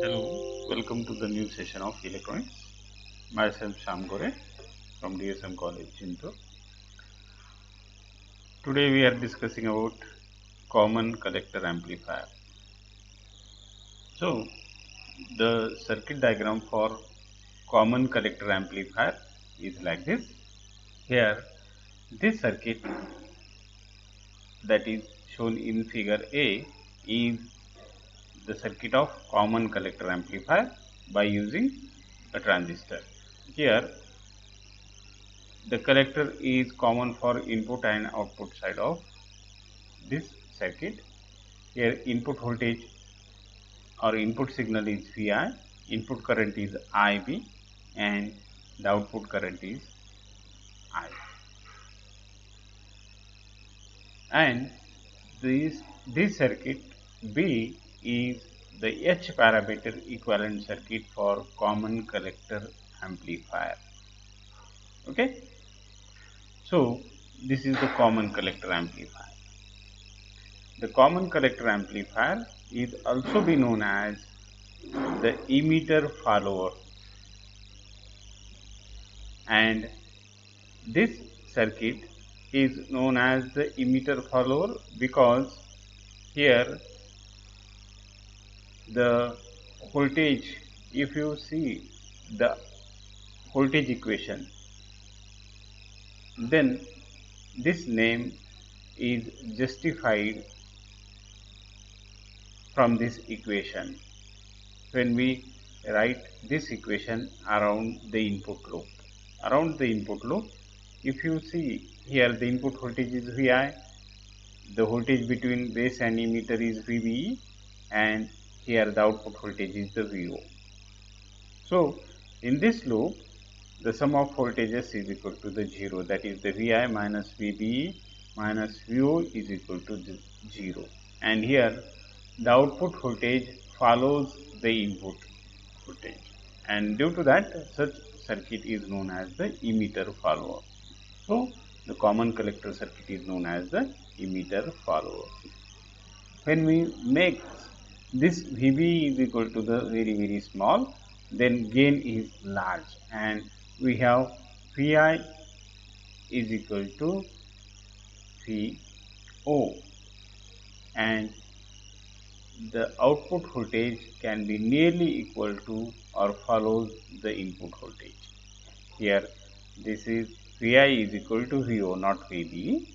Hello, welcome to the new session of electronics. Myself Sham Gore from DSM College, Chintur. Today we are discussing about common collector amplifier. So, the circuit diagram for common collector amplifier is like this. Here, this circuit that is shown in figure A is the circuit of common collector amplifier by using a transistor. Here, the collector is common for input and output side of this circuit. Here input voltage or input signal is Vi, input current is Ib, and the output current is I. And this circuit B is the H parameter equivalent circuit for common collector amplifier. Okay. So this is the common collector amplifier. The common collector amplifier is also be known as the emitter follower, and this circuit is known as the emitter follower because here the voltage, if you see the voltage equation, then this name is justified from this equation when we write this equation around the input loop. Around the input loop, if you see here the input voltage is Vi, the voltage between base and emitter is VBE, and here the output voltage is the VO. So in this loop, the sum of voltages is equal to the 0, that is the Vi minus VBE minus VO is equal to 0, and here the output voltage follows the input voltage, and due to that such circuit is known as the emitter follower. So the common collector circuit is known as the emitter follower. When we make this VB is equal to the very small, then gain is large, and we have Vi is equal to VO, and the output voltage can be nearly equal to or follows the input voltage. Here this is Vi is equal to VO, not VB.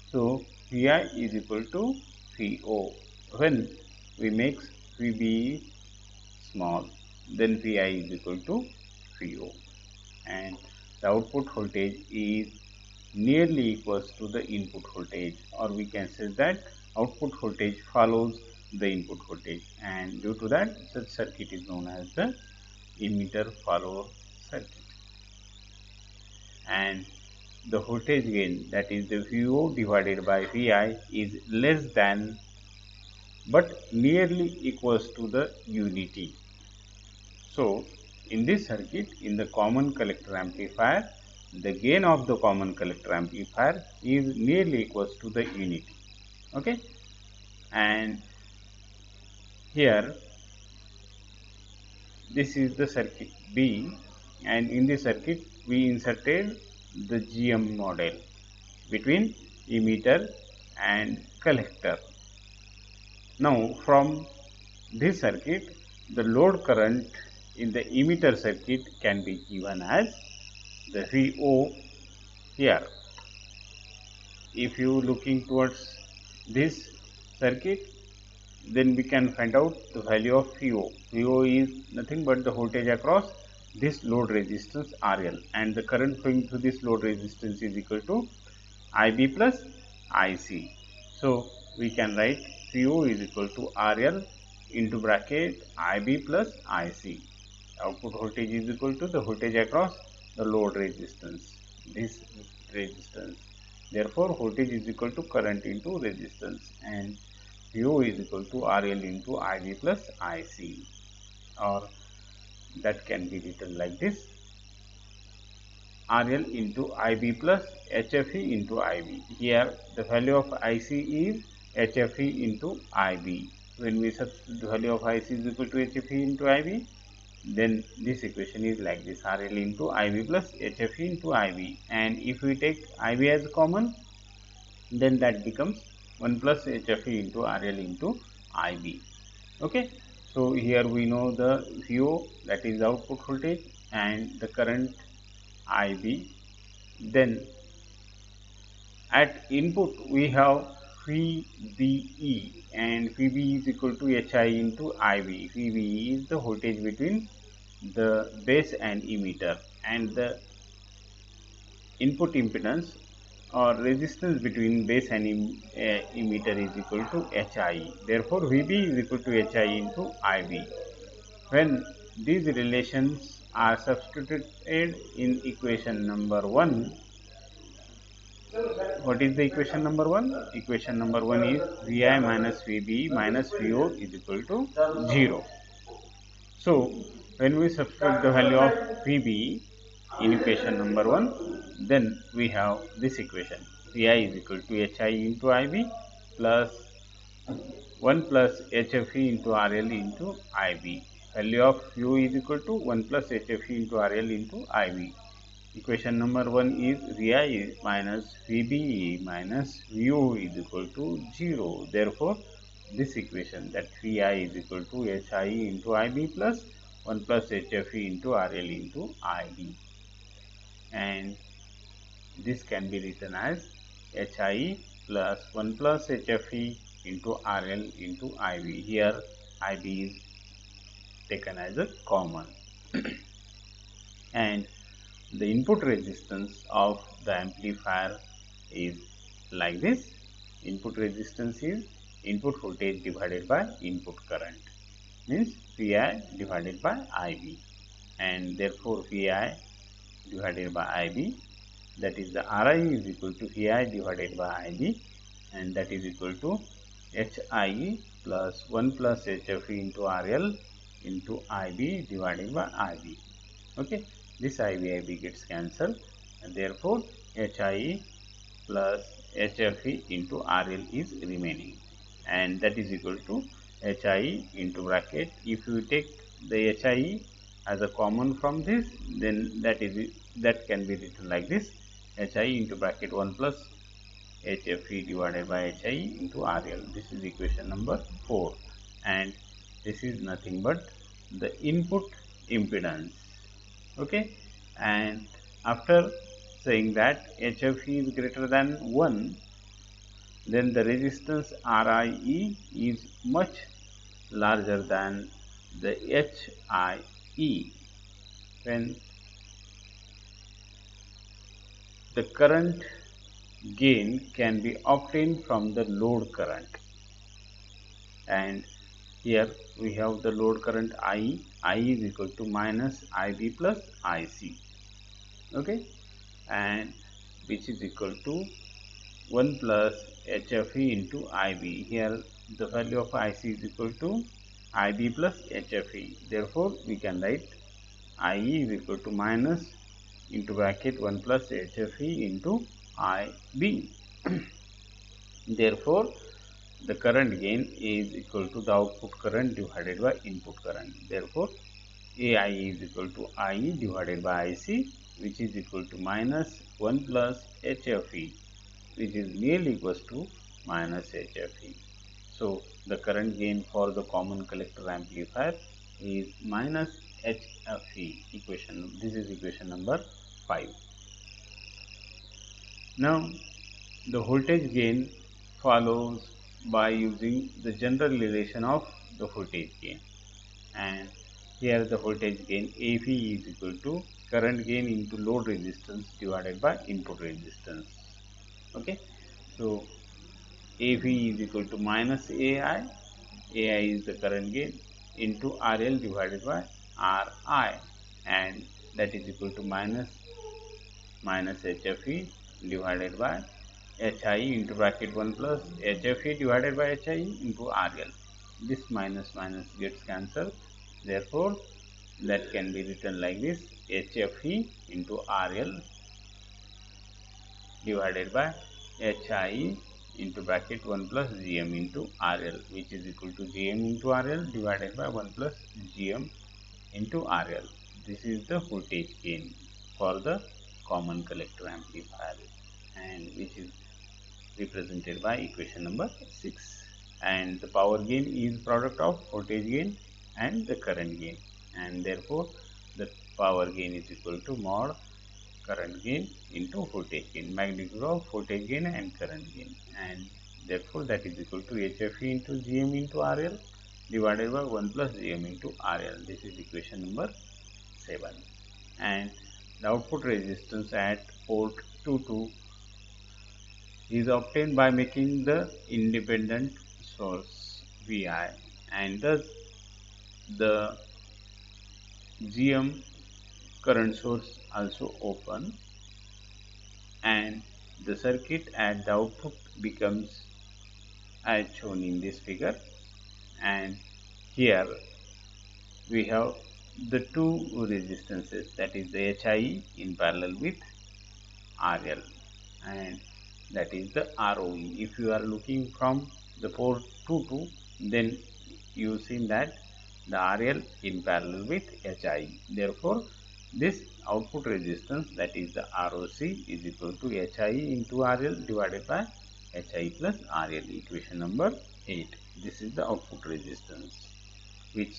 So Vi is equal to VO. When we make VB small, then Vi is equal to VO, and the output voltage is nearly equals to the input voltage, or we can say that output voltage follows the input voltage, and due to that such circuit is known as the emitter follower circuit. And the voltage gain, that is the VO divided by Vi, is less than but nearly equals to the unity. So in this circuit, in the common collector amplifier, the gain of the common collector amplifier is nearly equals to the unity. Okay, and here this is the circuit B, and in this circuit we inserted the GM model between emitter and collector. Now from this circuit, the load current in the emitter circuit can be given as the VO here. If you looking towards this circuit, then we can find out the value of VO. VO is nothing but the voltage across this load resistance RL, and the current flowing through this load resistance is equal to IB plus IC. So we can write VO is equal to RL into bracket IB plus IC. Output voltage is equal to the voltage across the load resistance, this resistance. Therefore voltage is equal to current into resistance, and VO is equal to RL into IB plus IC, or that can be written like this: RL into IB plus HFE into IB. Here the value of IC is HFE into IB. when we substitute the value of IC is equal to HFE into IB, then this equation is like this: RL into IB plus HFE into IB, and if we take IB as common, then that becomes 1 plus HFE into RL into IB. Okay, so here we know the VO, that is the output voltage, and the current IB. Then at input we have VBE, and VBE is equal to HI into IB. VBE is the voltage between the base and emitter, and the input impedance or resistance between base and emitter is equal to HI. Therefore, VB is equal to HI into IB. When these relations are substituted in equation number 1, what is the equation number 1? Equation number 1 is Vi minus Vb minus Vo is equal to 0. So, when we substitute the value of Vb in equation number 1, then we have this equation: Vi is equal to Hi into Ib plus 1 plus HFE into RL into IB. Value of U is equal to 1 plus HFE into RL into IB. Equation number 1 is Vi minus Vbe minus Vu is equal to 0. Therefore, this equation, that Vi is equal to Hi into Ib plus 1 plus HFE into RL into IB. And this can be written as Hi plus 1 plus HFE into RL into IB. Here IB is taken as a common. And the input resistance of the amplifier is like this. Input resistance is input voltage divided by input current, means Vi divided by Ib, and therefore Vi divided by Ib, that is the Ri is equal to Vi divided by Ib, and that is equal to Hi plus 1 plus HFE into RL into Ib divided by Ib. Okay, this IB gets cancelled, and therefore Hi plus HFE into RL is remaining, and that is equal to Hi into bracket. If you take the Hi as a common from this, then that can be written like this: Hi into bracket 1 plus HFE divided by Hi into RL. This is equation number 4, and this is nothing but the input impedance. Okay, and after saying that HFE is greater than 1, then the resistance RIE is much larger than the HIE. When the current gain can be obtained from the load current, and here we have the load current I is equal to minus IB plus IC. Okay, and which is equal to 1 plus HFE into IB. Here the value of IC is equal to IB plus HFE. Therefore, we can write IE is equal to minus into bracket 1 plus HFE into IB. Therefore, the current gain is equal to the output current divided by input current. Therefore, AI is equal to IE divided by IC, which is equal to minus 1 plus HFE, which is nearly equals to minus HFE. So, the current gain for the common collector amplifier is minus HFE. This is equation number 5. Now, the voltage gain follows by using the general relation of the voltage gain, and here the voltage gain AV is equal to current gain into load resistance divided by input resistance. Okay, so AV is equal to minus AI is the current gain, into RL divided by RI, and that is equal to minus HFE divided by HI into bracket 1 plus HFE divided by HI into RL. This minus gets cancelled. Therefore, that can be written like this: HFE into RL divided by HI into bracket 1 plus Gm into RL, which is equal to Gm into RL divided by 1 plus Gm into RL. This is the voltage gain for the common collector amplifier, and which is represented by equation number 6. And the power gain is product of voltage gain and the current gain, and therefore the power gain is equal to mod current gain into voltage gain, magnitude of voltage gain and current gain, and therefore that is equal to HFE into Gm into RL divided by 1 plus Gm into RL. This is equation number 7. And the output resistance at port 22 is obtained by making the independent source Vi, and thus the GM current source also open, and the circuit at the output becomes as shown in this figure. And here we have the two resistances, that is the HIE in parallel with RL, and that is the ROE. If you are looking from the port 22, then you see that the RL in parallel with HIE. Therefore, this output resistance, that is the ROC, is equal to HIE into RL divided by HIE plus RL, equation number 8. This is the output resistance, which,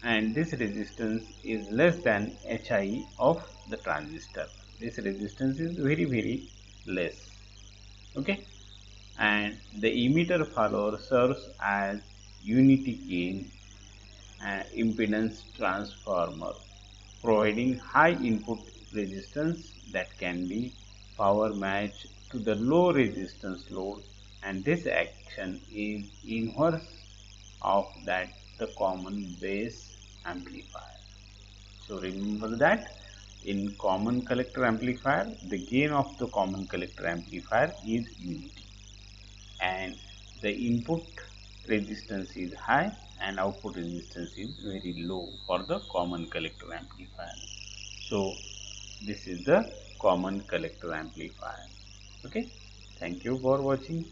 and this resistance is less than HIE of the transistor. This resistance is very less. Okay, and the emitter follower serves as unity gain impedance transformer, providing high input resistance that can be power matched to the low resistance load, and this action is inverse of that the common base amplifier. So remember that in common collector amplifier, the gain of the common collector amplifier is unity, and the input resistance is high and output resistance is very low for the common collector amplifier. So this is the common collector amplifier. Okay, thank you for watching.